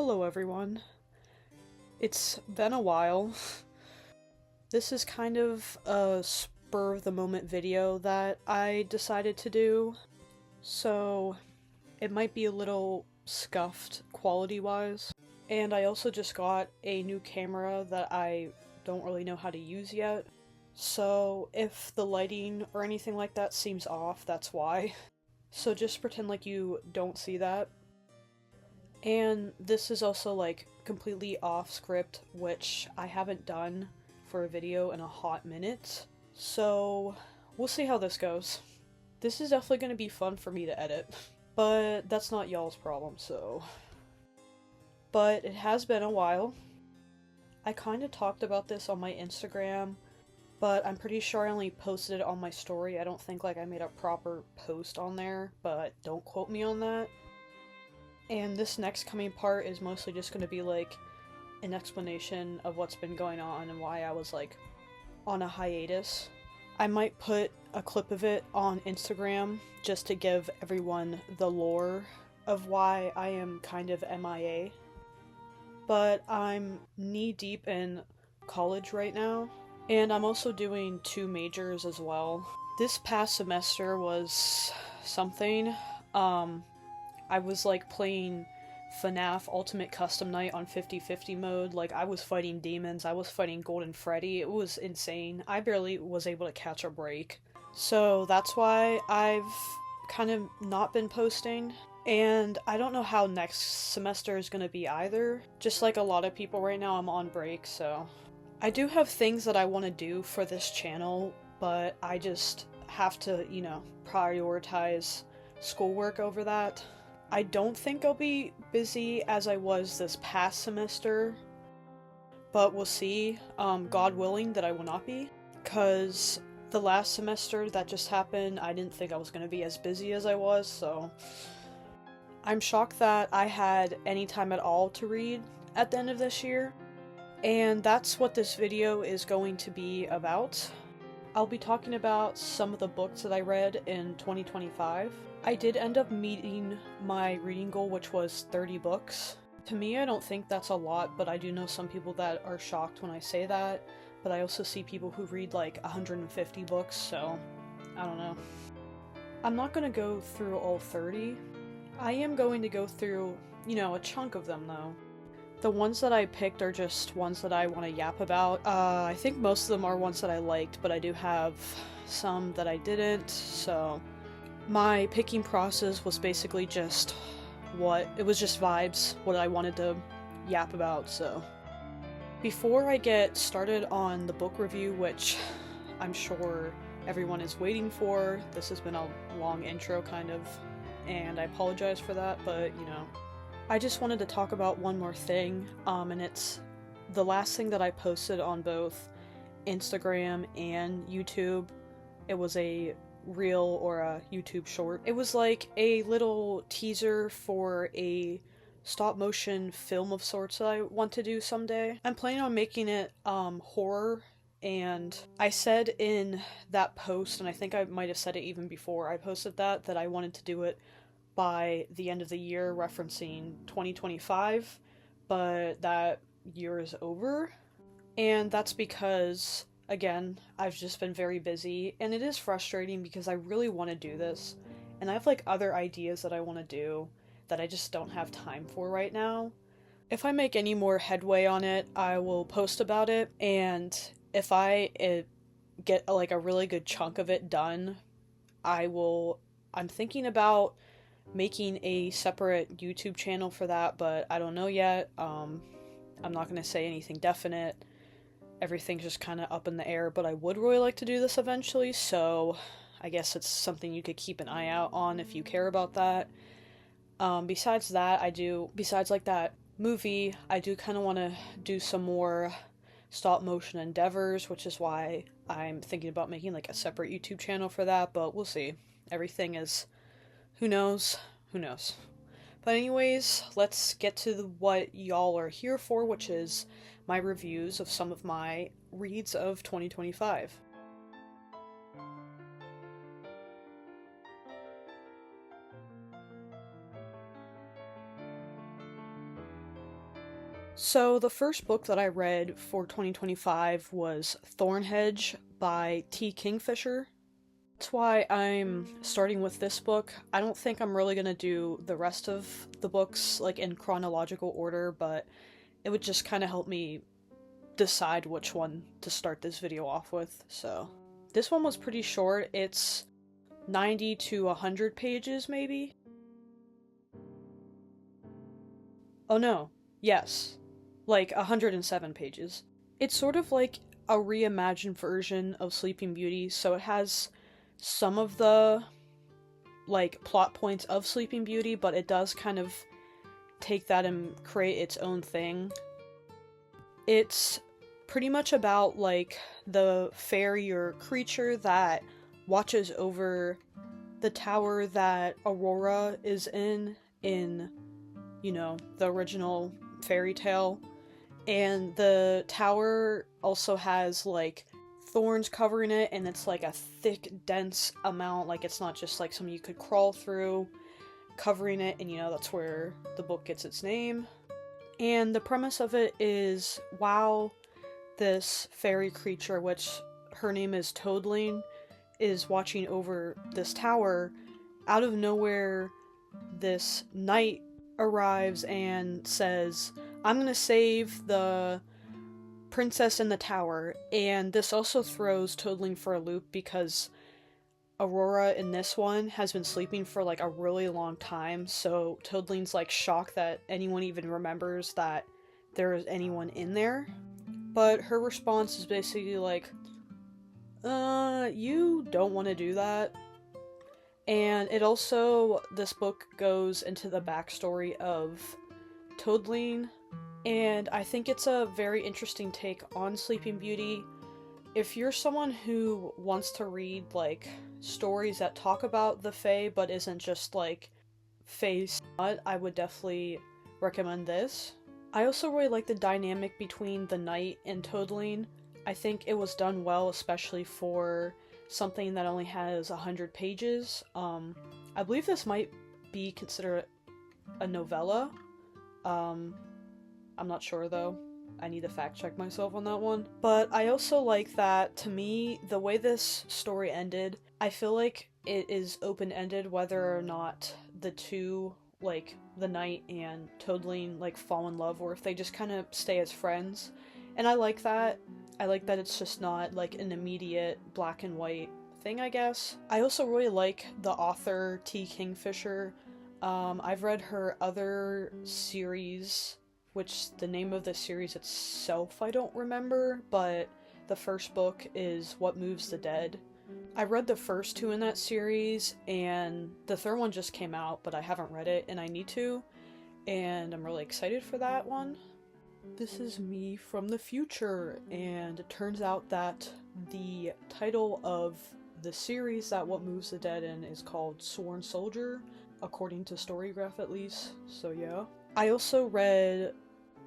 Hello everyone. It's been a while. This is kind of a spur of the moment video that I decided to do, so it might be a little scuffed quality wise. And I also just got a new camera that I don't really know how to use yet, so if the lighting or anything like that seems off, that's why. So just pretend like you don't see that. And this is also like completely off script, which I haven't done for a video in a hot minute. So we'll see how this goes. This is definitely going to be fun for me to edit, but that's not y'all's problem, so. But it has been a while. I kind of talked about this on my Instagram, but I'm pretty sure I only posted it on my story. I don't think like I made a proper post on there, but don't quote me on that. And this next coming part is mostly just going to be like an explanation of what's been going on and why I was like on a hiatus. I might put a clip of it on Instagram just to give everyone the lore of why I am kind of MIA. But I'm knee deep in college right now, and I'm also doing 2 majors as well. This past semester was something. I was like playing FNAF Ultimate Custom Night on 50/50 mode. Like I was fighting demons, I was fighting Golden Freddy. It was insane. I barely was able to catch a break. So that's why I've kind of not been posting. And I don't know how next semester is going to be either. Just like a lot of people right now, I'm on break, so. I do have things that I want to do for this channel, but I just have to, prioritize schoolwork over that. I don't think I'll be busy as I was this past semester, but we'll see. God willing that I will not be, because the last semester that just happened, I didn't think I was going to be as busy as I was, so I'm shocked that I had any time at all to read at the end of this year, and that's what this video is going to be about. I'll be talking about some of the books that I read in 2025. I did end up meeting my reading goal, which was 30 books. To me, I don't think that's a lot, but I do know some people that are shocked when I say that. But I also see people who read like 150 books, so I don't know. I'm not going to go through all 30. I am going to go through, a chunk of them though. The ones that I picked are just ones that I want to yap about. I think most of them are ones that I liked, but I do have some that I didn't, so my picking process was basically just it was just vibes, what I wanted to yap about, so. Before I get started on the book review, which I'm sure everyone is waiting for, this has been a long intro kind of, and I apologize for that, but I just wanted to talk about one more thing, and it's the last thing that I posted on both Instagram and YouTube. It was a reel or a YouTube short. It was like a little teaser for a stop motion film of sorts that I want to do someday. I'm planning on making it horror, and I said in that post, and I think I might have said it even before I posted that I wanted to do it by the end of the year, referencing 2025, but that year is over, and that's because, again, I've just been very busy, and it is frustrating because I really want to do this, and I have like other ideas that I want to do that I just don't have time for right now. If I make any more headway on it, I will post about it, and if I get like a really good chunk of it done, I'm thinking about making a separate YouTube channel for that, but I don't know yet. I'm not going to say anything definite. Everything's just kind of up in the air, but I would really like to do this eventually, so I guess it's something you could keep an eye out on if you care about that. Besides that, besides like that movie, I do kind of want to do some more stop motion endeavors, which is why I'm thinking about making like a separate YouTube channel for that, but we'll see. Everything is, who knows? Who knows? But anyways, let's get to what y'all are here for, which is my reviews of some of my reads of 2025. So the first book that I read for 2025 was Thornhedge by T. Kingfisher. That's why I'm starting with this book. I don't think I'm really gonna do the rest of the books like in chronological order, but it would just kind of help me decide which one to start this video off with. So this one was pretty short. It's 90 to 100 pages maybe. Oh no, yes, like 107 pages. It's sort of like a reimagined version of Sleeping Beauty, so it has some of the like plot points of Sleeping Beauty, but it does kind of take that and create its own thing. It's pretty much about like the fairy or creature that watches over the tower that Aurora is in, you know, the original fairy tale. And the tower also has like thorns covering it, and it's like a thick, dense amount. Like it's not just like something you could crawl through, covering it, and you know, that's where the book gets its name. And the premise of it is, wow, this fairy creature, which her name is Toadling, is watching over this tower. Out of nowhere, this knight arrives and says, I'm gonna save the princess in the tower. And this also throws Toadling for a loop because Aurora in this one has been sleeping for like a really long time, so Toadling's like shocked that anyone even remembers that there is anyone in there. But her response is basically like, you don't want to do that. And it also, this book goes into the backstory of Toadling, and I think it's a very interesting take on Sleeping Beauty. If you're someone who wants to read, like, stories that talk about the Fae, but isn't just, like, Fae smut, I would definitely recommend this. I also really like the dynamic between the knight and Toadling. I think it was done well, especially for something that only has 100 pages. I believe this might be considered a novella. I'm not sure though. I need to fact check myself on that one. But I also like that, to me, the way this story ended, I feel like it is open-ended whether or not the two, like, the knight and Toadling, like, fall in love, or if they just kind of stay as friends. And I like that. I like that it's just not, like, an immediate black and white thing, I guess. I also really like the author, T. Kingfisher. I've read her other series, which the name of the series itself I don't remember, but the first book is What Moves the Dead. I read the first two in that series, and the third one just came out, but I haven't read it, and I need to, and I'm really excited for that one. This is me from the future, and it turns out that the title of the series that What Moves the Dead in is called Sworn Soldier, according to Storygraph at least, so yeah. I also read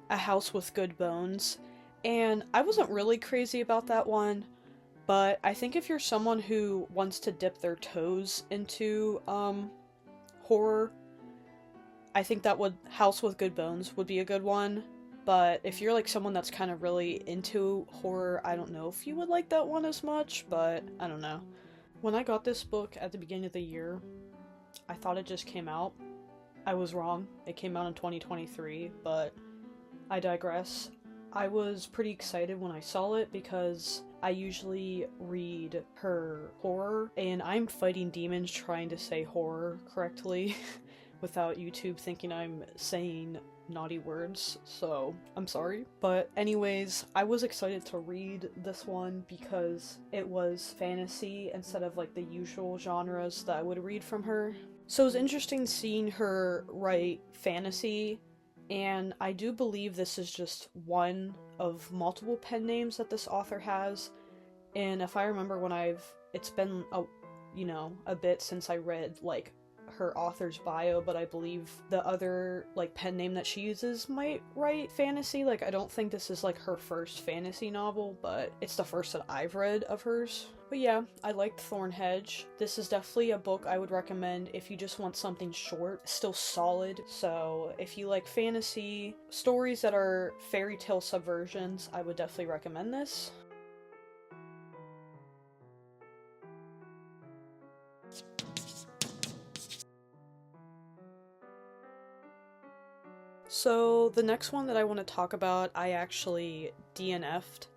A House with Good Bones, and I wasn't really crazy about that one, but I think if you're someone who wants to dip their toes into, horror, I think that House with Good Bones would be a good one. But if you're like someone that's kind of really into horror, I don't know if you would like that one as much, but I don't know. When I got this book at the beginning of the year, I thought it just came out. I was wrong. It came out in 2023, but I digress. I was pretty excited when I saw it because I usually read her horror, and I'm fighting demons trying to say horror correctly without YouTube thinking I'm saying naughty words, so I'm sorry. But anyways, I was excited to read this one because it was fantasy instead of like the usual genres that I would read from her. So it was interesting seeing her write fantasy, and I do believe this is just one of multiple pen names that this author has. And if I remember when it's been a bit since I read like her author's bio, but I believe the other, like, pen name that she uses might write fantasy. Like, I don't think this is, like, her first fantasy novel, but it's the first that I've read of hers. But yeah, I liked Thornhedge. This is definitely a book I would recommend if you just want something short, still solid. So if you like fantasy, stories that are fairy tale subversions, I would definitely recommend this. So the next one that I want to talk about, I actually DNF'd.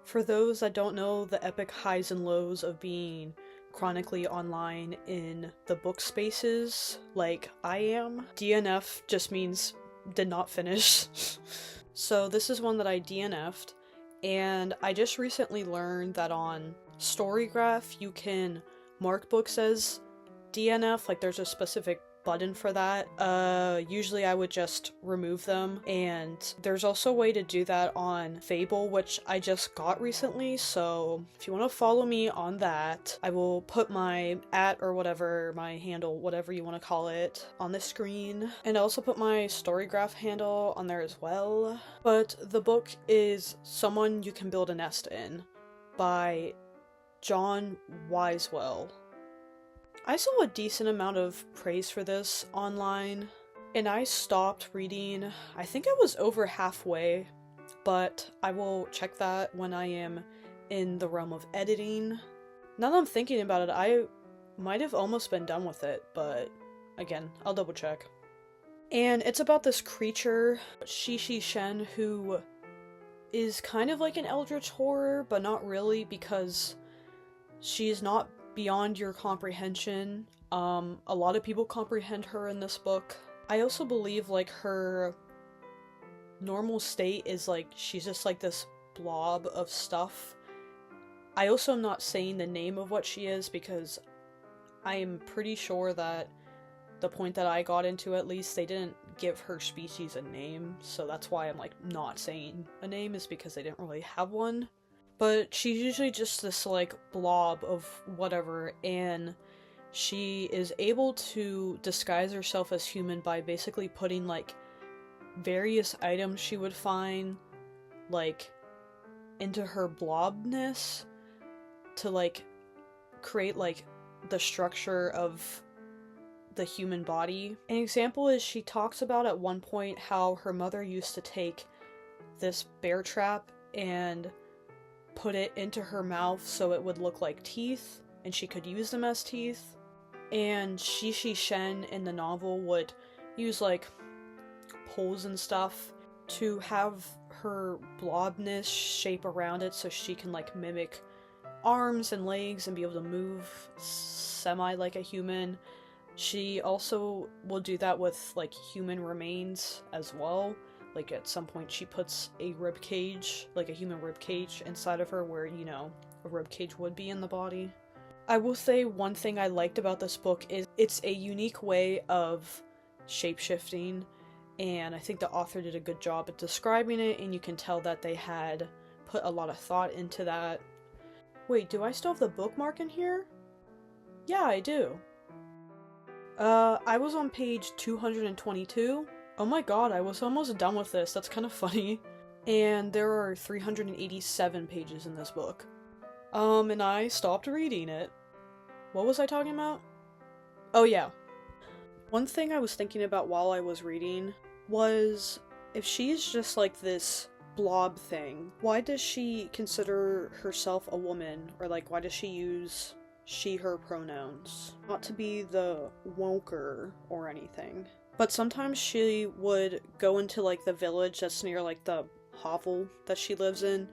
For those that don't know the epic highs and lows of being chronically online in the book spaces like I am, DNF just means did not finish. So this is one that I DNF'd, and I just recently learned that on Storygraph you can mark books as DNF, like there's a specific button for that. Usually I would just remove them, and there's also a way to do that on Fable, which I just got recently, so if you want to follow me on that, I will put my @ or whatever, my handle, whatever you want to call it, on the screen, and I also put my Storygraph handle on there as well. But the book is Someone You Can Build a Nest In by John Wisewell. I saw a decent amount of praise for this online, and I stopped reading. I think I was over halfway, but I will check that when I am in the realm of editing. Now that I'm thinking about it, I might have almost been done with it, but again, I'll double check. And it's about this creature, Shishi Shen, who is kind of like an eldritch horror, but not really, because she's not beyond your comprehension. A lot of people comprehend her in this book. I also believe, like, her normal state is, like, she's just, like, this blob of stuff. I also am not saying the name of what she is, because I am pretty sure that the point that I got into, at least, they didn't give her species a name, so that's why I'm, like, not saying a name, is because they didn't really have one. But she's usually just this, like, blob of whatever, and she is able to disguise herself as human by basically putting, like, various items she would find, like, into her blobness to, like, create, like, the structure of the human body. An example is she talks about at one point how her mother used to take this bear trap and put it into her mouth so it would look like teeth, and she could use them as teeth. And Shishi Shen in the novel would use, like, poles and stuff to have her blobness shape around it so she can, like, mimic arms and legs and be able to move semi like a human. She also will do that with, like, human remains as well. Like, at some point she puts a rib cage, like a human rib cage, inside of her where, you know, a rib cage would be in the body. I will say one thing I liked about this book is it's a unique way of shapeshifting, and I think the author did a good job at describing it, and you can tell that they had put a lot of thought into that. Wait, do I still have the bookmark in here? Yeah, I do. I was on page 222. Oh my god, I was almost done with this. That's kind of funny. And there are 387 pages in this book. And I stopped reading it. What was I talking about? Oh yeah. One thing I was thinking about while I was reading was, if she's just like this blob thing, why does she consider herself a woman? Or, like, why does she use she, her pronouns? Not to be the wonker or anything. But sometimes she would go into, like, the village that's near, like, the hovel that she lives in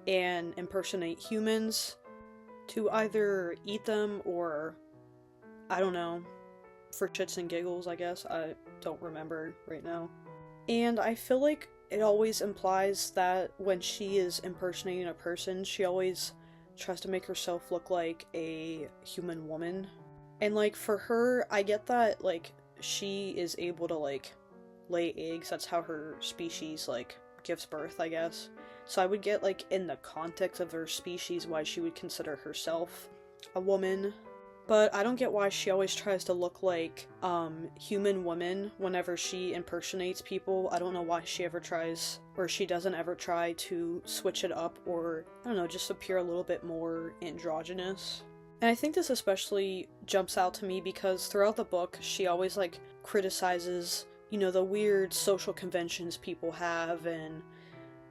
and impersonate humans to either eat them or, I don't know, for shits and giggles, I guess. I don't remember right now. And I feel like it always implies that when she is impersonating a person, she always tries to make herself look like a human woman. And, like, for her, I get that, like, she is able to, like, lay eggs. That's how her species, like, gives birth, I guess. So I would get, like, in the context of her species, why she would consider herself a woman. But I don't get why she always tries to look like human woman whenever she impersonates people. I don't know why she ever tries, or she doesn't ever try to switch it up, or I don't know, just appear a little bit more androgynous. And I think this especially jumps out to me because throughout the book, she always like criticizes, you know, the weird social conventions people have and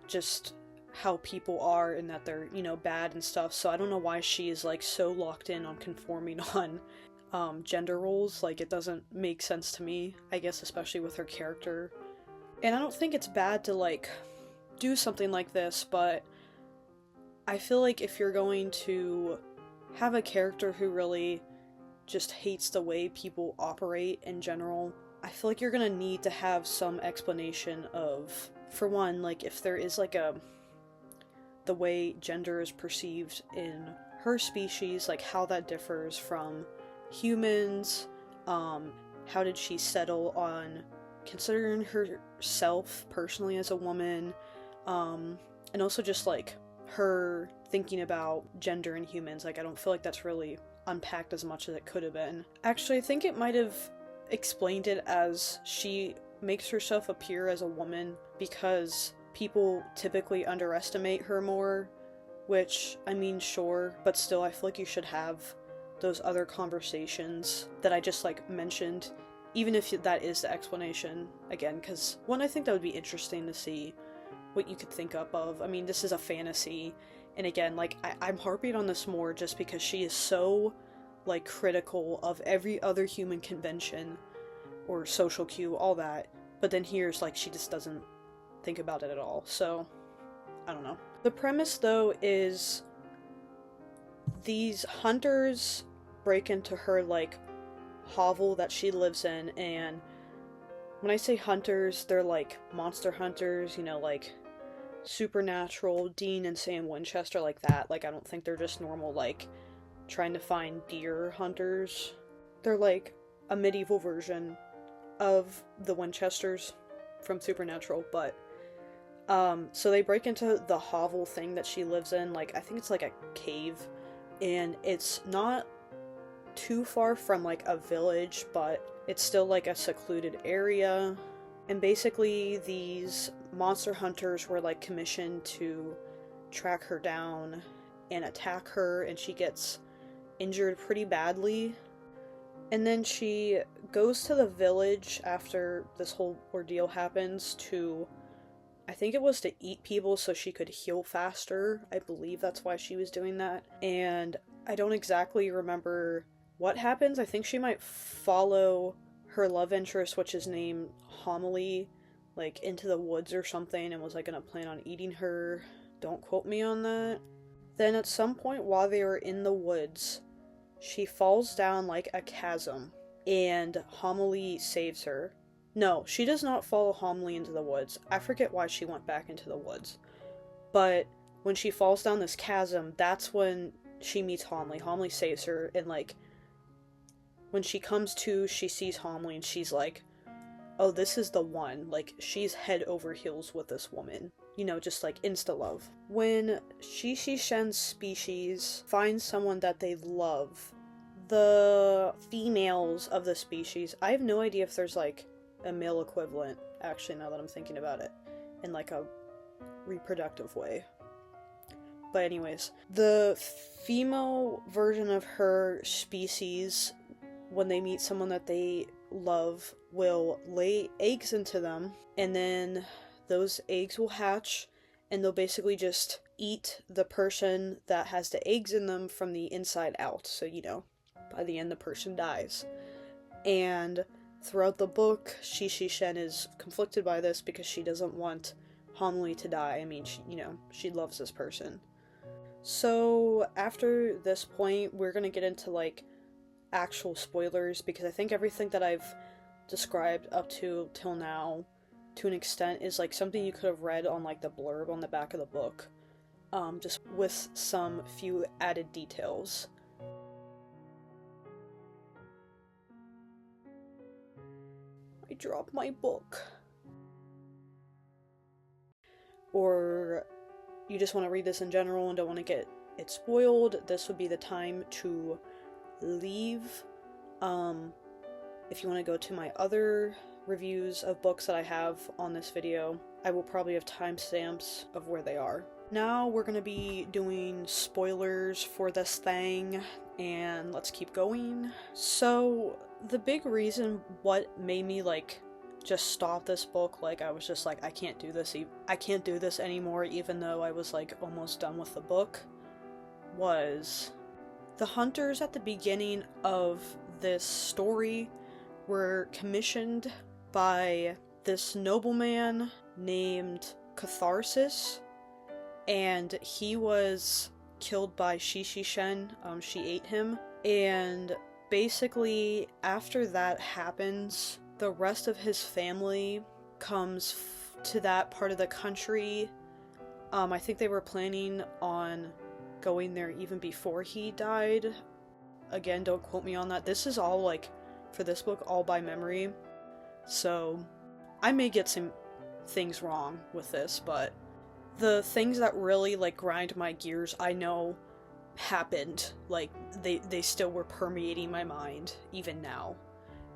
just how people are and that they're, you know, bad and stuff. So I don't know why she is like so locked in on conforming on gender roles. Like, it doesn't make sense to me, I guess, especially with her character. And I don't think it's bad to like do something like this, but I feel like if you're going to have a character who really just hates the way people operate in general, I feel like you're gonna need to have some explanation of, for one, like if there is like the way gender is perceived in her species, like how that differs from humans, how did she settle on considering herself personally as a woman, and also just like her thinking about gender in humans. Like, I don't feel like that's really unpacked as much as it could have been. Actually, I think it might have explained it as she makes herself appear as a woman because people typically underestimate her more, which, I mean, sure, but still, I feel like you should have those other conversations that I just, like, mentioned, even if that is the explanation, again, because, one, I think that would be interesting to see what you could think up of. I mean, this is a fantasy, and again, like, I'm harping on this more just because she is so, like, critical of every other human convention, or social cue, all that, but then here's, like, she just doesn't think about it at all, so I don't know. The premise, though, is these hunters break into her, like, hovel that she lives in, and when I say hunters, they're, like, monster hunters, you know, like, Supernatural, Dean and Sam Winchester, like that. Like, I don't think they're just normal, like, trying to find deer hunters. They're, like, a medieval version of the Winchesters from Supernatural, but so they break into the hovel thing that she lives in, like, I think it's like a cave, and it's not too far from, like, a village, but it's still, like, a secluded area, and basically these monster hunters were, like, commissioned to track her down and attack her, and she gets injured pretty badly, and then she goes to the village after this whole ordeal happens to, I think it was to eat people so she could heal faster. I believe that's why she was doing that. And I don't exactly remember what happens. I think she might follow her love interest, which is named Homily, like, into the woods or something, and was, like, gonna plan on eating her. Don't quote me on that. Then at some point while they were in the woods, she falls down, like, a chasm, and Homily saves her. No, she does not follow Homily into the woods. I forget why she went back into the woods. But when she falls down this chasm, that's when she meets Homily. Homily saves her, and, like, when she comes to, she sees Homily, and she's like, oh, this is the one. Like, she's head over heels with this woman. You know, just, like, insta-love. When Shishi Shen's species finds someone that they love, the females of the species, I have no idea if there's, like, a male equivalent, actually, now that I'm thinking about it, in, like, a reproductive way. But anyways, the female version of her species, when they meet someone that they love, will lay eggs into them, and then those eggs will hatch, and they'll basically just eat the person that has the eggs in them from the inside out. So, you know, by the end the person dies. And throughout the book, Shishi Shen is conflicted by this because she doesn't want Homily to die. I mean, she loves this person. So after this point, we're gonna get into, like, actual spoilers, because I think everything that I've described up to till now, to an extent, is, like, something you could have read on, like, the blurb on the back of the book, just with some few added details. I dropped my book. Or you just want to read this in general and don't want to get it spoiled, this would be the time to leave. If you want to go to my other reviews of books that I have on this video, I will probably have timestamps of where they are. Now we're gonna be doing spoilers for this thing, and let's keep going. So, the big reason what made me, like, just stop this book, like, I was just like, I can't do this anymore, even though I was, like, almost done with the book, was the hunters at the beginning of this story were commissioned by this nobleman named Catharsis, and he was killed by Shishi Shen. She ate him, and basically after that happens, the rest of his family comes to that part of the country. I think they were planning on going there even before he died. Again, don't quote me on that. This is all, like, for this book, all by memory, so I may get some things wrong with this, but the things that really, like, grind my gears, I know happened. Like, they still were permeating my mind, even now.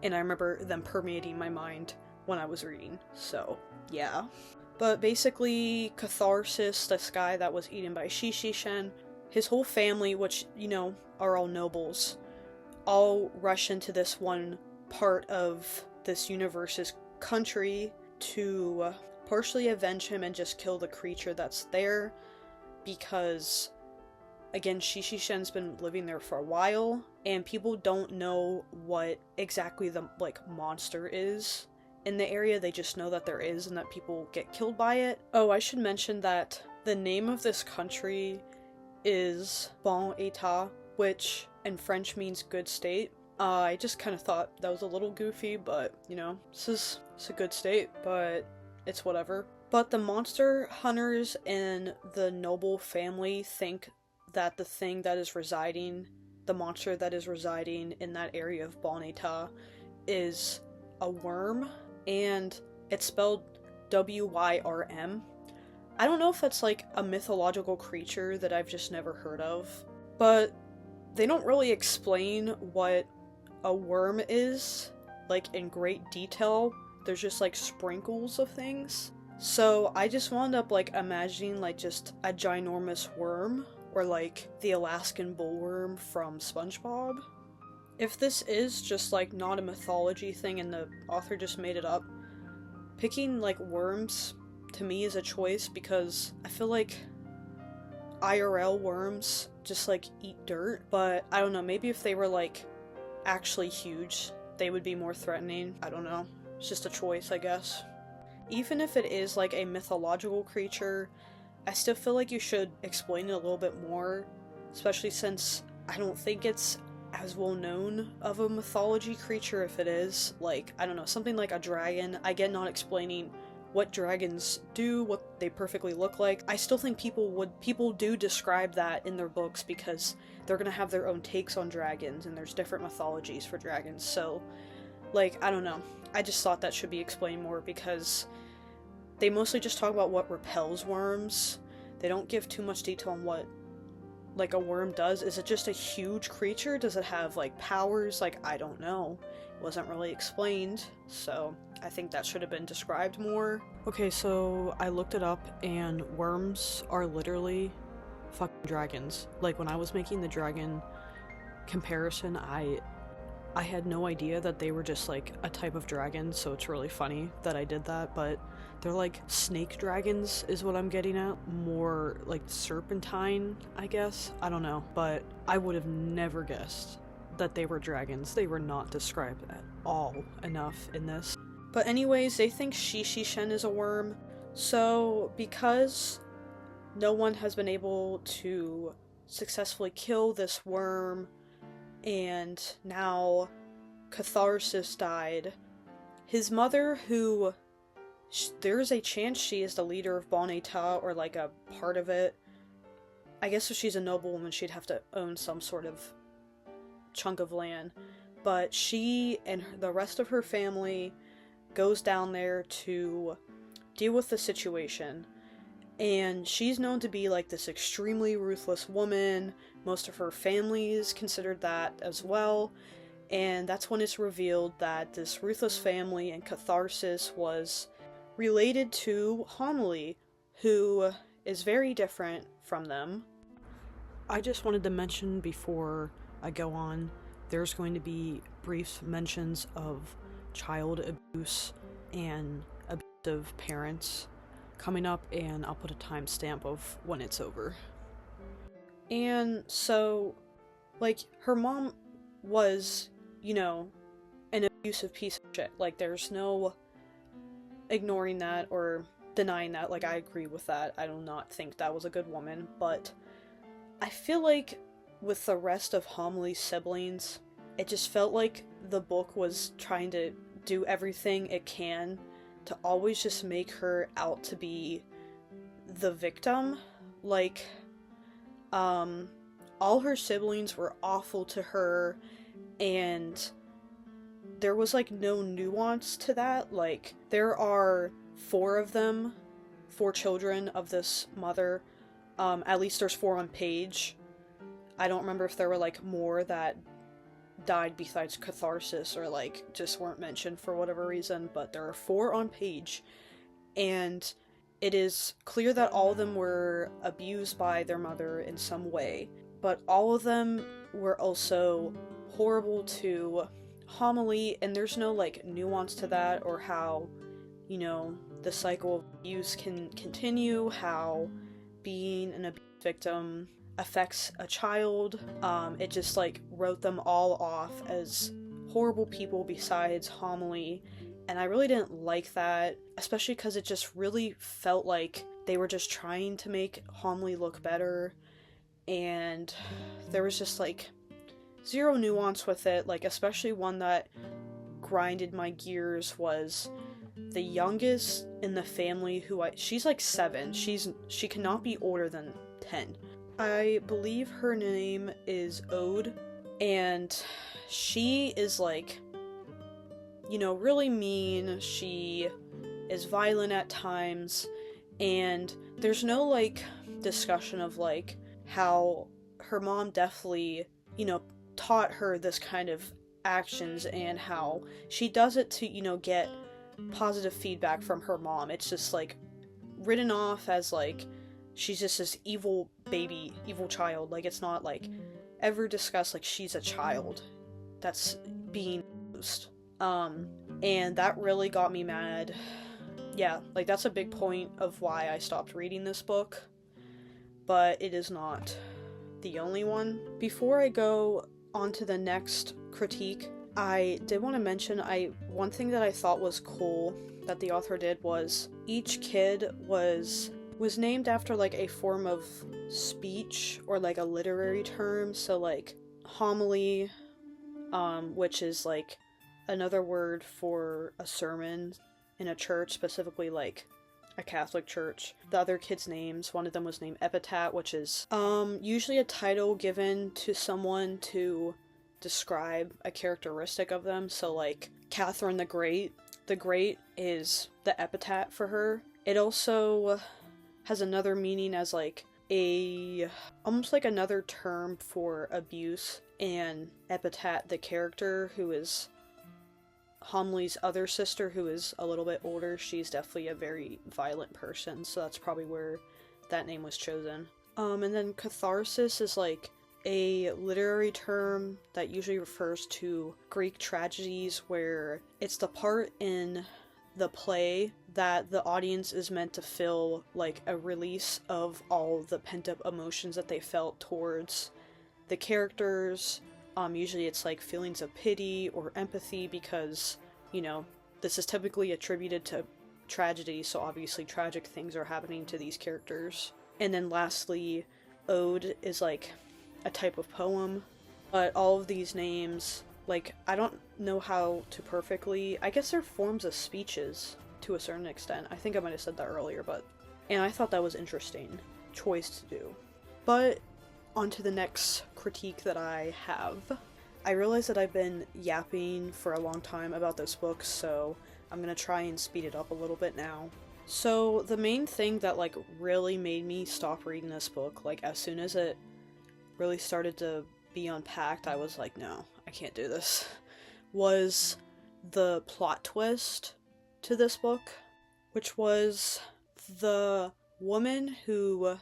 And I remember them permeating my mind when I was reading, so, yeah. But basically, Catharsis, this guy that was eaten by Shishi Shen, his whole family, which, you know, are all nobles, all rush into this one part of this universe's country to partially avenge him and just kill the creature that's there, because, again, Shishi Shen's been living there for a while, and people don't know what exactly the, like, monster is in the area. They just know that there is and that people get killed by it. Oh, I should mention that the name of this country is Bon État, which in French means good state. I just kind of thought that was a little goofy, but, you know, it's a good state, but it's whatever. But the monster hunters and the noble family think that the thing that is residing, the monster that is residing in that area of Bon État, is a worm, and it's spelled W-Y-R-M. I don't know if that's, like, a mythological creature that I've just never heard of, but they don't really explain what a worm is, like, in great detail. There's just, like, sprinkles of things. So I just wound up, like, imagining, like, just a ginormous worm, or, like, the Alaskan bullworm from SpongeBob. If this is just, like, not a mythology thing and the author just made it up, picking, like, worms to me is a choice, because I feel like IRL worms just, like, eat dirt, but I don't know, maybe if they were, like, actually huge, they would be more threatening. I don't know. It's just a choice, I guess. Even if it is, like, a mythological creature, I still feel like you should explain it a little bit more, especially since I don't think it's as well known of a mythology creature. If it is, like, I don't know, something like a dragon. I get not explaining what dragons do, what they perfectly look like. I still think people do describe that in their books, because they're gonna have their own takes on dragons, and there's different mythologies for dragons, so, like, I don't know. I just thought that should be explained more, because they mostly just talk about what repels worms. They don't give too much detail on what, like, a worm does. Is it just a huge creature? Does it have, like, powers? Like, I don't know. It wasn't really explained, so I think that should have been described more. Okay, so I looked it up, and worms are literally fucking dragons. Like, when I was making the dragon comparison, I had no idea that they were just, like, a type of dragon, so it's really funny that I did that, but they're, like, snake dragons is what I'm getting at. More, like, serpentine, I guess? I don't know, but I would have never guessed that they were dragons. They were not described at all enough in this. But anyways, they think Shishi Shen is a worm, so because no one has been able to successfully kill this worm, and now Catharsis died, his mother, who there's a chance she is the leader of Bon État, or, like, a part of it. I guess if she's a noblewoman, she'd have to own some sort of chunk of land. But she and the rest of her family goes down there to deal with the situation. And she's known to be like this extremely ruthless woman. Most of her family is considered that as well. And that's when it's revealed that this ruthless family and Catharsis was related to Homily, who is very different from them. I just wanted to mention before I go on, there's going to be brief mentions of child abuse and abusive parents coming up, and I'll put a timestamp of when it's over. And so, like, her mom was, you know, an abusive piece of shit. Like, there's no ignoring that or denying that. Like, I agree with that. I do not think that was a good woman, but I feel like with the rest of Homily's siblings, it just felt like the book was trying to do everything it can to always just make her out to be the victim. Like, all her siblings were awful to her, and there was, like, no nuance to that. Like, there are 4 of them, 4 children of this mother. At least there's 4 on page. I don't remember if there were, like, more that died besides Catharsis or, like, just weren't mentioned for whatever reason, but there are 4 on page, and it is clear that all of them were abused by their mother in some way, but all of them were also horrible to Homily, and there's no, like, nuance to that, or how, you know, the cycle of abuse can continue, how being an abuse victim affects a child. It just, like, wrote them all off as horrible people besides Homily, and I really didn't like that, especially because it just really felt like they were just trying to make Homily look better, and there was just, like, zero nuance with it. Like, especially one that grinded my gears was the youngest in the family, she's like 7. She cannot be older than 10. I believe her name is Ode, and she is, like, you know, really mean. She is violent at times, and there's no, like, discussion of, like, how her mom definitely, you know, taught her this kind of actions, and how she does it to, you know, get positive feedback from her mom. It's just, like, written off as, like, she's just this evil baby, evil child. Like, it's not, like, ever discussed, like, she's a child that's being abused. And that really got me mad. Yeah, like, that's a big point of why I stopped reading this book, but it is not the only one. Before I go on to the next critique, I did want to mention, one thing that I thought was cool that the author did was each kid was named after, like, a form of speech or, like, a literary term. So, like, homily, which is, like, another word for a sermon in a church, specifically, like, a Catholic church. The other kids' names, one of them was named Epitaph, which is usually a title given to someone to describe a characteristic of them. So, like, Catherine the Great is the epitaph for her. It also has another meaning as, like, almost like another term for abuse, and Epitaph, the character who is Homely's other sister, who is a little bit older, she's definitely a very violent person, so that's probably where that name was chosen. And then catharsis is, like, a literary term that usually refers to Greek tragedies, where it's the part in the play that the audience is meant to feel, like, a release of all the pent-up emotions that they felt towards the characters. Usually it's, like, feelings of pity or empathy, because, you know, this is typically attributed to tragedy, so obviously tragic things are happening to these characters. And then lastly, ode is, like, a type of poem. But all of these names, like, I don't know how to perfectly, I guess they're forms of speeches to a certain extent. I think I might have said that earlier, and I thought that was interesting choice to do. But on to the next critique that I have. I realize that I've been yapping for a long time about this book, so I'm gonna try and speed it up a little bit now. So the main thing that like really made me stop reading this book, like as soon as it really started to be unpacked, I was like, no, I can't do this, was the plot twist to this book, which was the woman who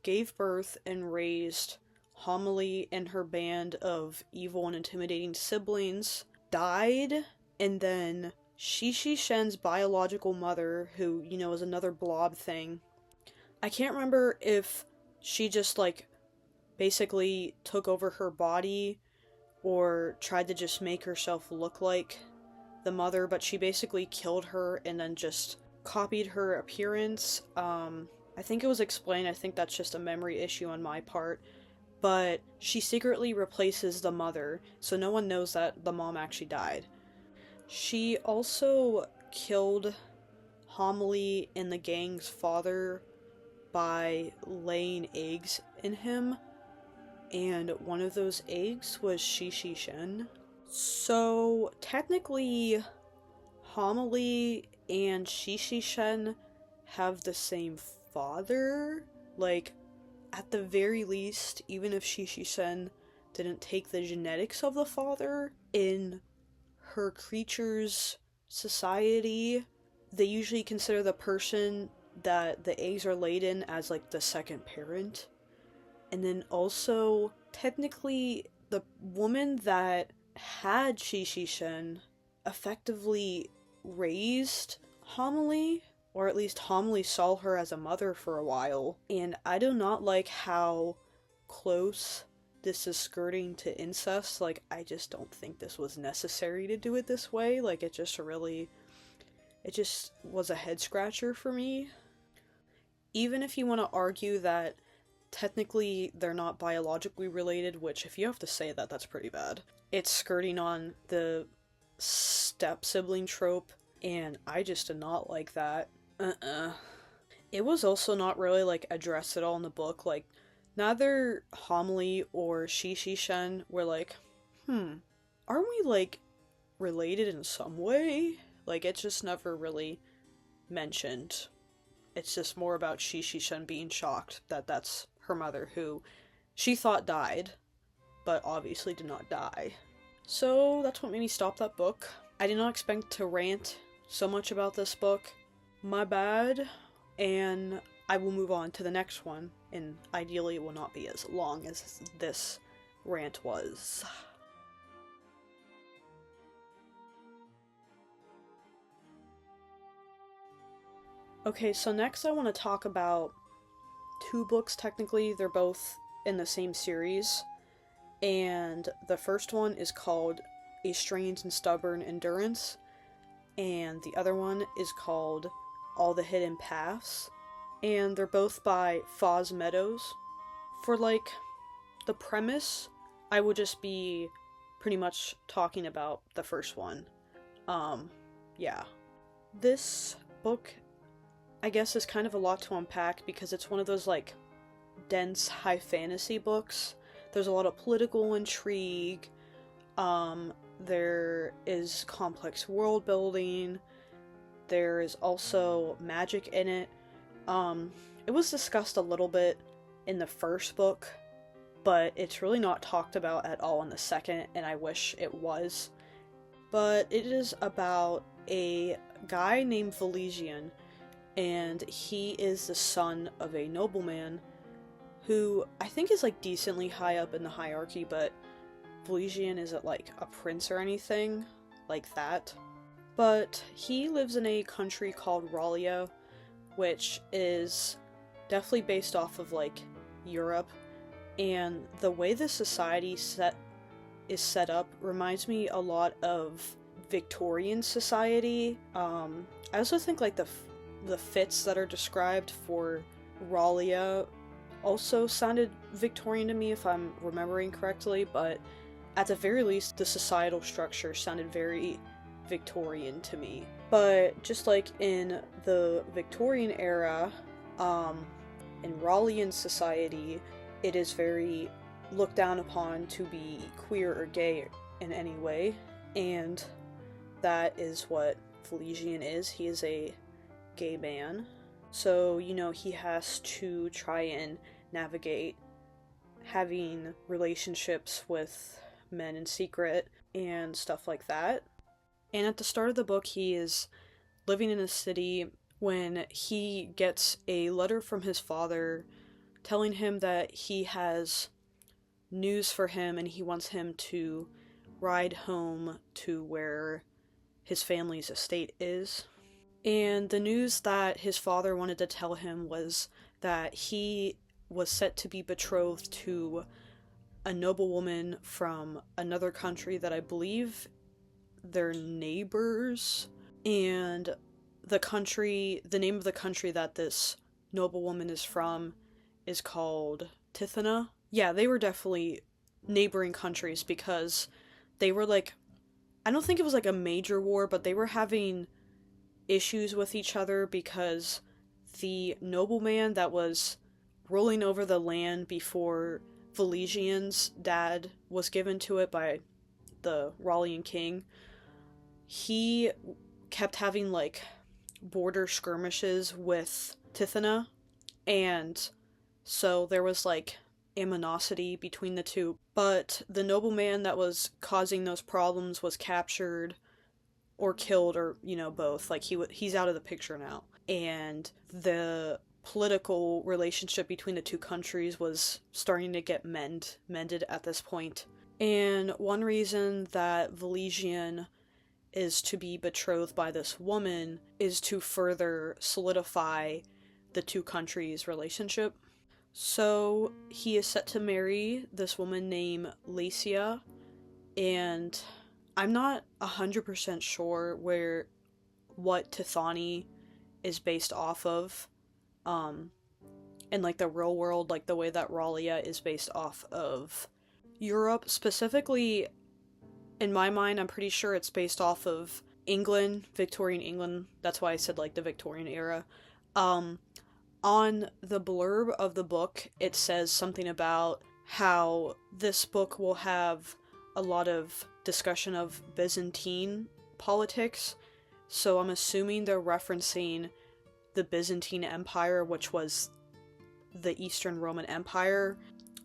gave birth and raised Homily and her band of evil and intimidating siblings died, and then Shishi Shen's biological mother, who, you know, is another blob thing. I can't remember if she just, like, basically took over her body or tried to just make herself look like the mother, but she basically killed her and then just copied her appearance. I think it was explained, I think that's just a memory issue on my part, but she secretly replaces the mother, so no one knows that the mom actually died. She also killed Homily and the gang's father by laying eggs in him, and one of those eggs was Shishi Shen. So technically, Homily and Shishi Shen have the same father. Like, at the very least, even if Shishi Shen didn't take the genetics of the father, in her creature's society, they usually consider the person that the eggs are laid in as like the second parent. And then also, technically, the woman that had Shishi Shen effectively raised Homily, or at least Homily saw her as a mother for a while, and I do not like how close this is skirting to incest. Like, I just don't think this was necessary to do it this way. Like, it just was a head scratcher for me. Even if you want to argue that technically they're not biologically related, which if you have to say that, that's pretty bad. It's skirting on the step sibling trope, and I just did not like that. It was also not really, like, addressed at all in the book. Like, neither Homily or Shishi Shen were like, aren't we, like, related in some way? Like, it's just never really mentioned. It's just more about Shishi Shen being shocked that that's her mother, who she thought died, but obviously did not die. So that's what made me stop that book. I did not expect to rant so much about this book. My bad, and I will move on to the next one, and ideally it will not be as long as this rant was. Okay, so next I want to talk about two books. Technically, they're both in the same series, and the first one is called A Strange and Stubborn Endurance, and the other one is called All the Hidden Paths, and they're both by Foz Meadows. For, like, the premise, I would just be pretty much talking about the first one. Yeah. This book, I guess, is kind of a lot to unpack because it's one of those, like, dense high fantasy books. There's a lot of political intrigue, there is complex world building, there is also magic in it. It was discussed a little bit in the first book, but it's really not talked about at all in the second, and I wish it was. But it is about a guy named Valesian, and he is the son of a nobleman who I think is, like, decently high up in the hierarchy, but Valesian isn't, like, a prince or anything like that. But he lives in a country called Ralia, which is definitely based off of, like, Europe, and the way the society is set up reminds me a lot of Victorian society. I also think, like, the fits that are described for Ralia also sounded Victorian to me, if I'm remembering correctly, but at the very least, the societal structure sounded very Victorian to me. But just like in the Victorian era, in Raleighan society, it is very looked down upon to be queer or gay in any way, and that is what Valesian is. He is a gay man. So, he has to try and navigate having relationships with men in secret and stuff like that. And at the start of the book, he is living in a city when he gets a letter from his father telling him that he has news for him and he wants him to ride home to where his family's estate is. And the news that his father wanted to tell him was that he was set to be betrothed to a noblewoman from another country that I believe they're neighbors. And the name of the country that this noblewoman is from is called Tithana. Yeah, they were definitely neighboring countries because they were like, I don't think it was like a major war, but they were having issues with each other because the nobleman that was ruling over the land before Valesian's dad was given to it by the Rallian king, he kept having like border skirmishes with Tithana, and so there was like animosity between the two. But the nobleman that was causing those problems was captured or killed, or both. Like he's out of the picture now, and the political relationship between the two countries was starting to get mended at this point. And one reason that Valesian is to be betrothed by this woman is to further solidify the two countries' relationship. So he is set to marry this woman named Lacia, and I'm not 100% sure what Tithani is based off of, in like the real world, like the way that Rallia is based off of Europe. Specifically, in my mind, I'm pretty sure it's based off of England, Victorian England. That's why I said like the Victorian era. On the blurb of the book, it says something about how this book will have a lot of discussion of Byzantine politics, so I'm assuming they're referencing the Byzantine Empire, which was the Eastern Roman Empire,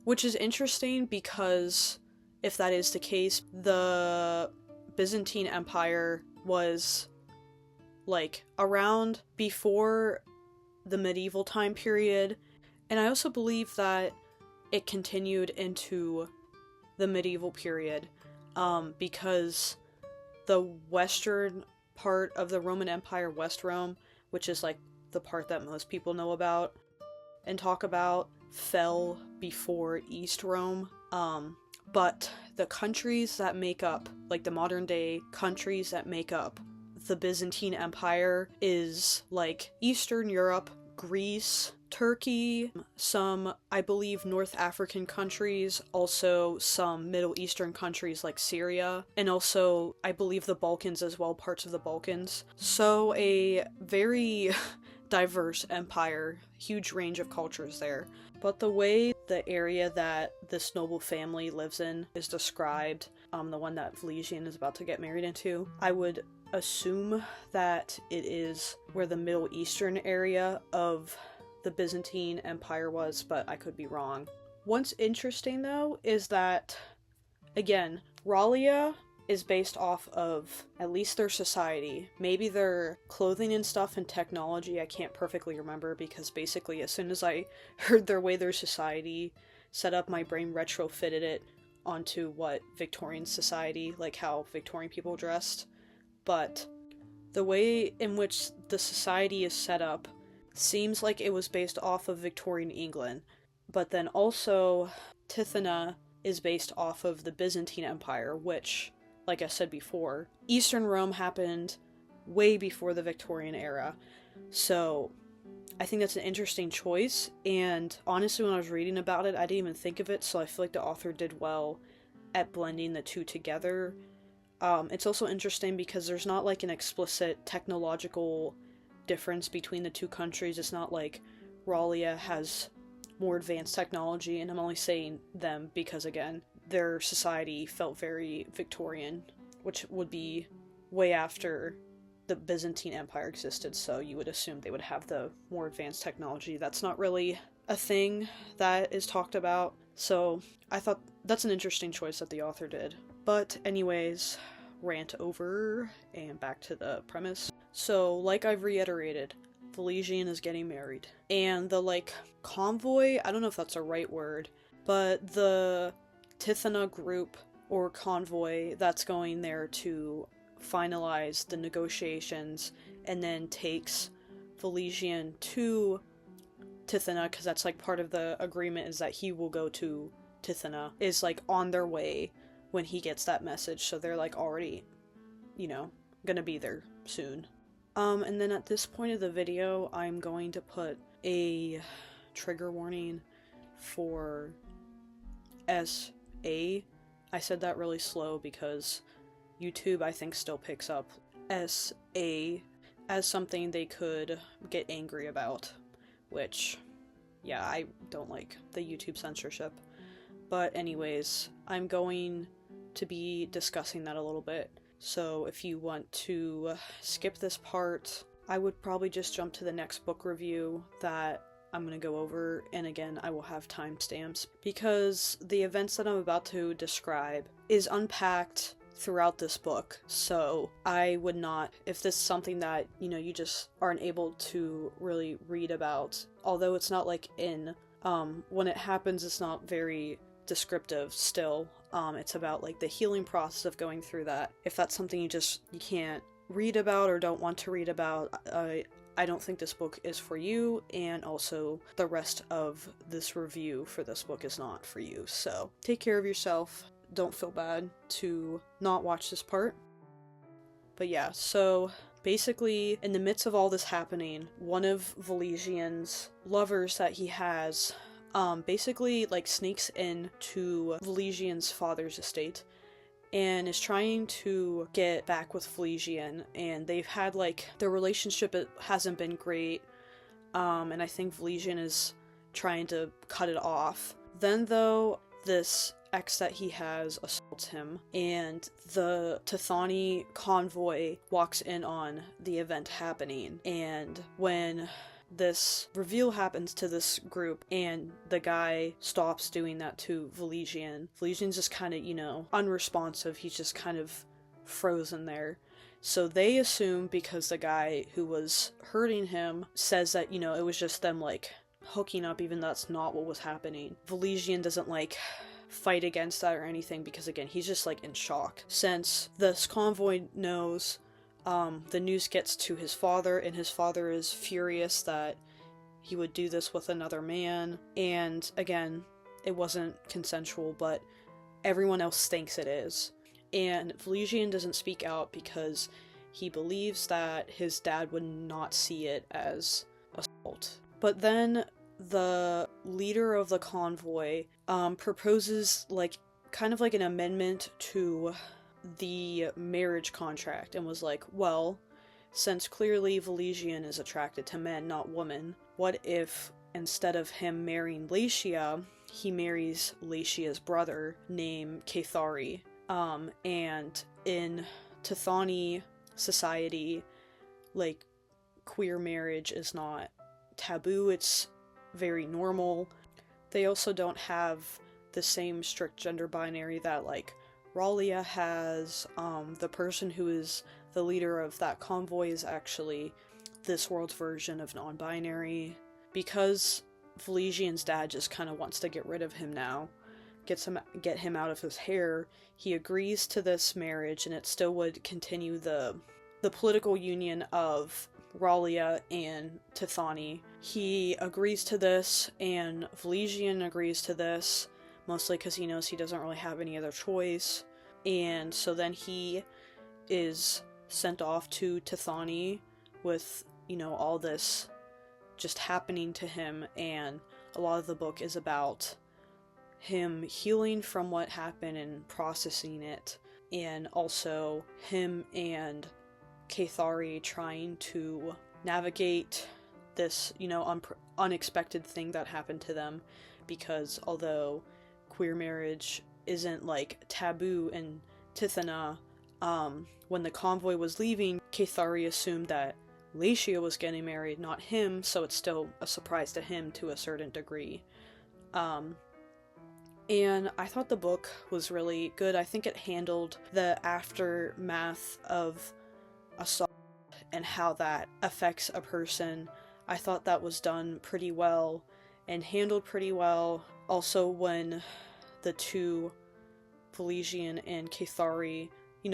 which is interesting because if that is the case, the Byzantine Empire was like around before the medieval time period, and I also believe that it continued into the medieval period, because the western part of the Roman Empire, West Rome, which is like the part that most people know about and talk about, fell before East Rome. But the countries that make up, like the modern day countries that make up the Byzantine Empire, is like Eastern Europe, Greece, Turkey, some, I believe, North African countries, also some Middle Eastern countries like Syria, and also, I believe, the Balkans as well, parts of the Balkans. So a very diverse empire, huge range of cultures there. But the way the area that this noble family lives in is described, the one that Valesian is about to get married into, I would assume that it is where the Middle Eastern area of the Byzantine Empire was, but I could be wrong. What's interesting though is that, again, Rallia is based off of at least their society, maybe their clothing and stuff and technology. I can't perfectly remember because basically as soon as I heard their society set up, my brain retrofitted it onto what Victorian society, like how Victorian people dressed. But the way in which the society is set up seems like it was based off of Victorian England. But then also, Tithana is based off of the Byzantine Empire, which, like I said before, Eastern Rome happened way before the Victorian era. So I think that's an interesting choice, and honestly when I was reading about it, I didn't even think of it, so I feel like the author did well at blending the two together. It's also interesting because there's not like an explicit technological difference between the two countries. It's not like Rallia has more advanced technology, and I'm only saying them because, again, their society felt very Victorian, which would be way after the Byzantine Empire existed, so you would assume they would have the more advanced technology. That's not really a thing that is talked about, so I thought that's an interesting choice that the author did. But anyways, rant over, and back to the premise. So, like I've reiterated, Valesian is getting married, and the, convoy, I don't know if that's a right word, but the Tithana group or convoy that's going there to finalize the negotiations and then takes Valesian to Tithana, because that's part of the agreement is that he will go to Tithana, is on their way when he gets that message, so they're already, gonna be there soon. And then at this point of the video, I'm going to put a trigger warning for SA. I said that really slow because YouTube, I think, still picks up SA as something they could get angry about, which, yeah, I don't like the YouTube censorship. But anyways, I'm going to be discussing that a little bit, so if you want to skip this part, I would probably just jump to the next book review that I'm going to go over, and again, I will have timestamps, because the events that I'm about to describe is unpacked throughout this book, so I would not, if this is something that, you just aren't able to really read about, although it's not when it happens, it's not very descriptive still, it's about the healing process of going through that. If that's something you can't read about or don't want to read about, I don't think this book is for you, and also the rest of this review for this book is not for you, so take care of yourself. Don't feel bad to not watch this part. But yeah, so basically, in the midst of all this happening, one of Valesian's lovers that he has, basically, sneaks into Valesian's father's estate, and is trying to get back with Valesian, and they've had, their relationship, it hasn't been great, and I think Valesian is trying to cut it off. Then, though, this ex that he has assaults him, and the Tithani convoy walks in on the event happening, and when this reveal happens to this group and the guy stops doing that to Valesian's just kind of, unresponsive, he's just kind of frozen there. So they assume, because the guy who was hurting him says that, it was just them hooking up, even though that's not what was happening. Valesian doesn't fight against that or anything, because again, he's just in shock. Since this convoy knows, the news gets to his father, and his father is furious that he would do this with another man, and again, it wasn't consensual, but everyone else thinks it is. And Valesian doesn't speak out because he believes that his dad would not see it as assault. But then the leader of the convoy proposes kind of an amendment to the marriage contract, and was well, since clearly Valesian is attracted to men, not women, what if instead of him marrying Laetia, he marries Laetia's brother named Cathari? And in Tithani society, queer marriage is not taboo, it's very normal. They also don't have the same strict gender binary that Raulia has. The person who is the leader of that convoy is actually this world's version of non-binary. Because Valesian's dad just kind of wants to get rid of him now, get him out of his hair, he agrees to this marriage, and it still would continue the political union of Raulia and Tithani. He agrees to this, and Valesian agrees to this, mostly because he knows he doesn't really have any other choice. And so then he is sent off to Tithani with, all this just happening to him, and a lot of the book is about him healing from what happened and processing it, and also him and Cathari trying to navigate this, unexpected thing that happened to them, because although queer marriage isn't taboo in Tithana, when the convoy was leaving, Cathari assumed that Lashia was getting married, not him, so it's still a surprise to him to a certain degree. And I thought the book was really good. I think it handled the aftermath of assault and how that affects a person. I thought that was done pretty well and handled pretty well. Also, when the two, Valesian and Cathari,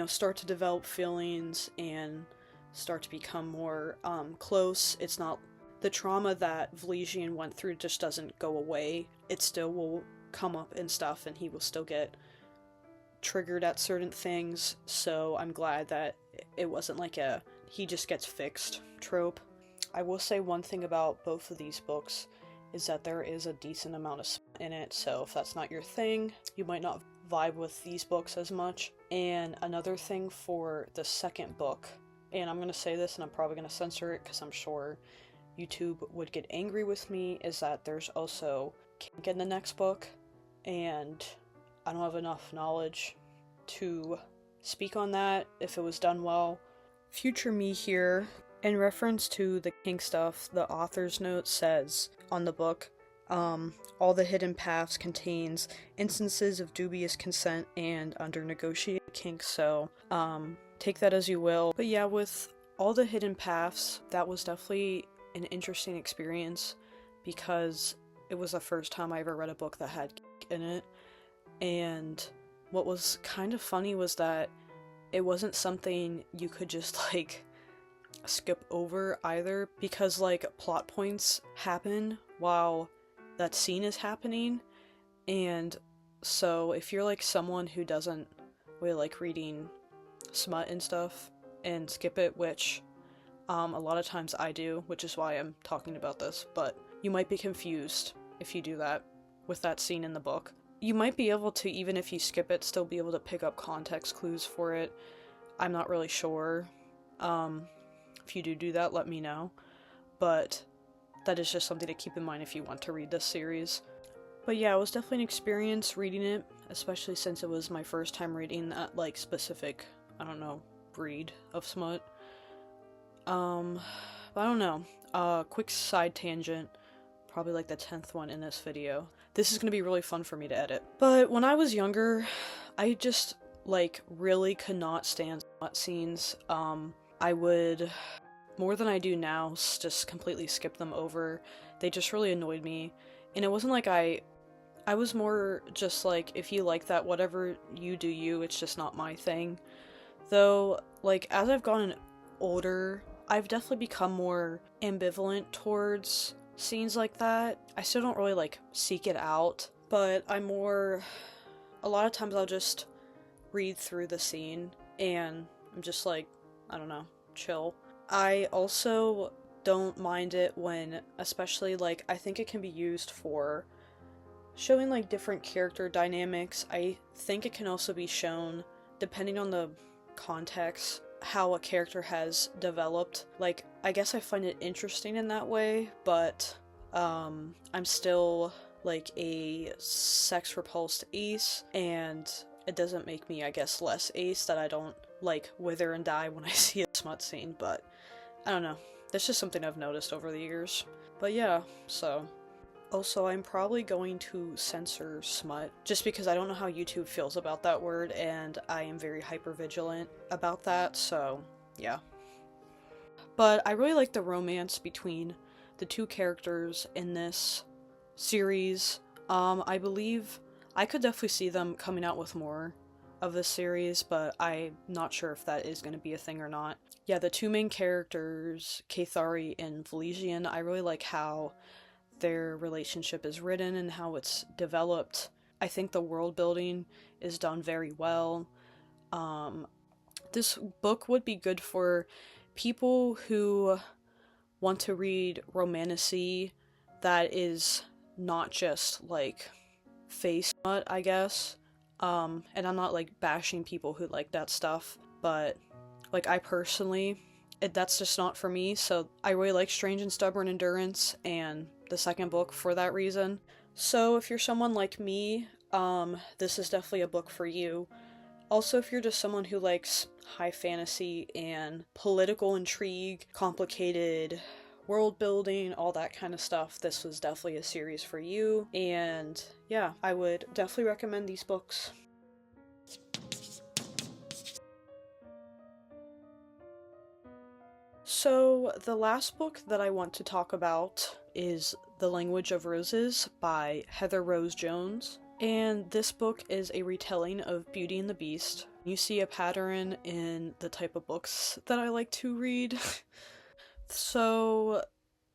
start to develop feelings and start to become more close, it's not the trauma that Valesian went through just doesn't go away. It still will come up and stuff, and he will still get triggered at certain things, so I'm glad that it wasn't like a he just gets fixed trope. I will say one thing about both of these books is that there is a decent amount of smut in it, so if that's not your thing, you might not vibe with these books as much. And another thing for the second book, and I'm going to say this and I'm probably going to censor it because I'm sure YouTube would get angry with me, is that there's also kink in the next book, and I don't have enough knowledge to speak on that if it was done well. Future me here, in reference to the kink stuff, the author's note says on the book, all the hidden paths contains instances of dubious consent and under negotiated kink, so take that as you will. But yeah, with all the hidden paths, that was definitely an interesting experience because it was the first time I ever read a book that had kink in it. And what was kind of funny was that it wasn't something you could just skip over either, because plot points happen while that scene is happening. And so if you're someone who doesn't really like reading smut and stuff and skip it, which a lot of times I do, which is why I'm talking about this, but you might be confused if you do that with that scene in the book. You might be able to, even if you skip it, still be able to pick up context clues for it. I'm not really sure. If you do that, let me know. But that is just something to keep in mind if you want to read this series. But yeah, it was definitely an experience reading it, especially since it was my first time reading that specific, breed of smut. But I don't know. Quick side tangent, probably the 10th one in this video. This is gonna be really fun for me to edit. But when I was younger, I just really could not stand smut scenes. I would, more than I do now, just completely skip them over. They just really annoyed me. And it wasn't I was more just if you like that, whatever you do you, it's just not my thing. Though, as I've gotten older, I've definitely become more ambivalent towards scenes like that. I still don't really seek it out, but a lot of times I'll just read through the scene and I'm just I don't know, chill. I also don't mind it when, especially I think it can be used for showing different character dynamics. I think it can also be shown, depending on the context, how a character has developed. I guess I find it interesting in that way, but I'm still a sex repulsed ace, and it doesn't make me, I guess, less ace that I don't wither and die when I see a smut scene. But I don't know, that's just something I've noticed over the years. But yeah, so also I'm probably going to censor smut just because I don't know how YouTube feels about that word, and I am very hyper vigilant about that, so yeah. But I really like the romance between the two characters in this series. I believe I could definitely see them coming out with more of this series, but I'm not sure if that is going to be a thing or not. Yeah, the two main characters, Cathari and Valesian, I really like how their relationship is written and how it's developed. I think the world building is done very well. This book would be good for people who want to read romantasy that is not just face smut, I guess. And I'm not bashing people who like that stuff, but I personally, that's just not for me. So I really like Strange and Stubborn Endurance and the second book for that reason. So if you're someone like me, this is definitely a book for you. Also, if you're just someone who likes high fantasy and political intrigue, complicated world building, all that kind of stuff, this was definitely a series for you. And yeah, I would definitely recommend these books. So, the last book that I want to talk about is The Language of Roses by Heather Rose Jones. And this book is a retelling of Beauty and the Beast. You see a pattern in the type of books that I like to read. So,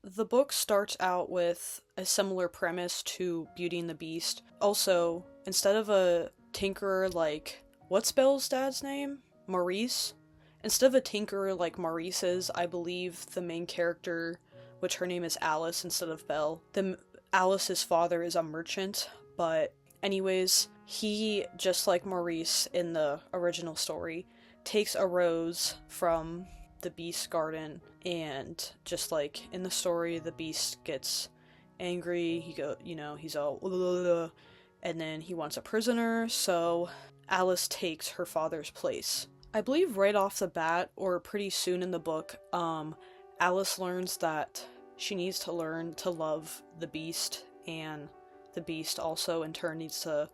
the book starts out with a similar premise to Beauty and the Beast. Also, instead of a tinkerer like, what's Belle's dad's name? Maurice? Instead of a tinkerer like Maurice's, I believe the main character, which her name is Alice instead of Belle, Alice's father is a merchant, but anyways, he, just like Maurice in the original story, takes a rose from the Beast's garden, and just like in the story, the Beast gets angry, he's all, and then he wants a prisoner, so Alice takes her father's place. I believe right off the bat, or pretty soon in the book, Alice learns that she needs to learn to love the Beast, and the Beast also in turn needs to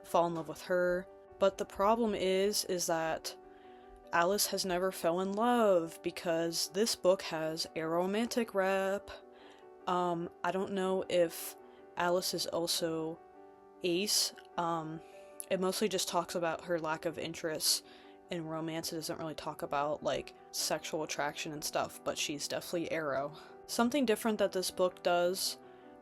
fall in love with her. But the problem is that Alice has never fell in love, because this book has a romantic rep. I don't know if Alice is also ace. It mostly just talks about her lack of interest in romance. It doesn't really talk about like sexual attraction and stuff, but she's definitely arrow. Something different that this book does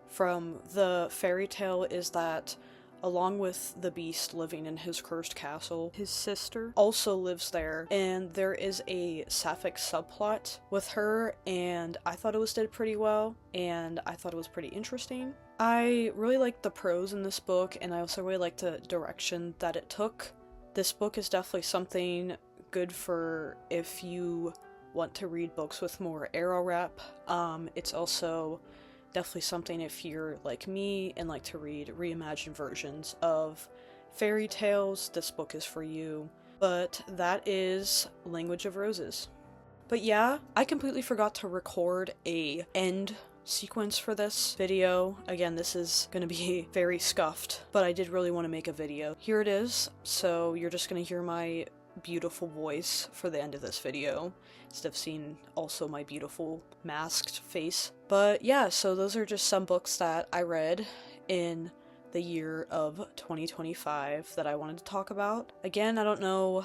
from the fairy tale is that along with the Beast living in his cursed castle, his sister also lives there, and there is a sapphic subplot with her, and I thought it was did pretty well, and I thought it was pretty interesting. I really liked the prose in this book, and I also really liked the direction that it took. This book is definitely something good for if you want to read books with more arrow rep. It's also definitely something if you're like me and like to read reimagined versions of fairy tales. This book is for you. But that is Language of Roses. But yeah, I completely forgot to record a end sequence for this video. Again, this is gonna be very scuffed, but I did really want to make a video. Here it is, so you're just gonna hear my beautiful voice for the end of this video, instead of seeing also my beautiful masked face. But yeah, so those are just some books that I read in the year of 2025 that I wanted to talk about. Again, I don't know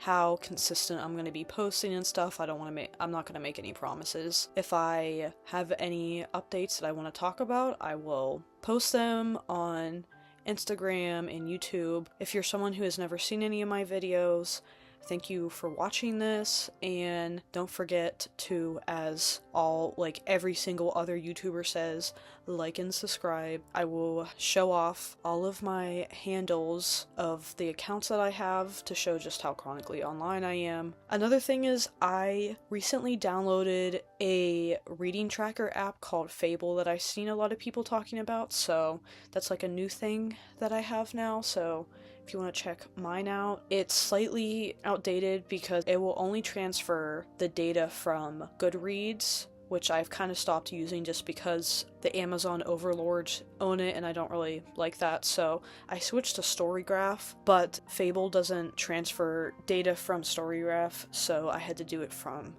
how consistent I'm going to be posting and stuff. I'm not going to make any promises. If I have any updates that I want to talk about, I will post them on Instagram and YouTube. If you're someone who has never seen any of my videos, thank you for watching this, and don't forget to, as every single other YouTuber says, like and subscribe. I will show off all of my handles of the accounts that I have to show just how chronically online I am. Another thing is I recently downloaded a reading tracker app called Fable that I've seen a lot of people talking about, so that's like a new thing that I have now, so if you want to check mine out. It's slightly outdated because it will only transfer the data from Goodreads, which I've kind of stopped using just because the Amazon overlords own it and I don't really like that, so I switched to Storygraph, but Fable doesn't transfer data from Storygraph, so I had to do it from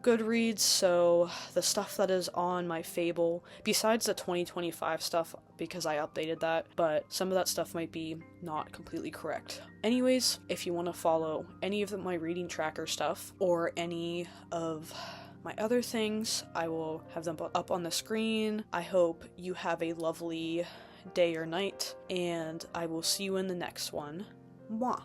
Goodreads. So the stuff that is on my Fable, besides the 2025 stuff because I updated that, but some of that stuff might be not completely correct. Anyways, if you want to follow any of my reading tracker stuff or any of my other things, I will have them up on the screen. I hope you have a lovely day or night, and I will see you in the next one. Mwah!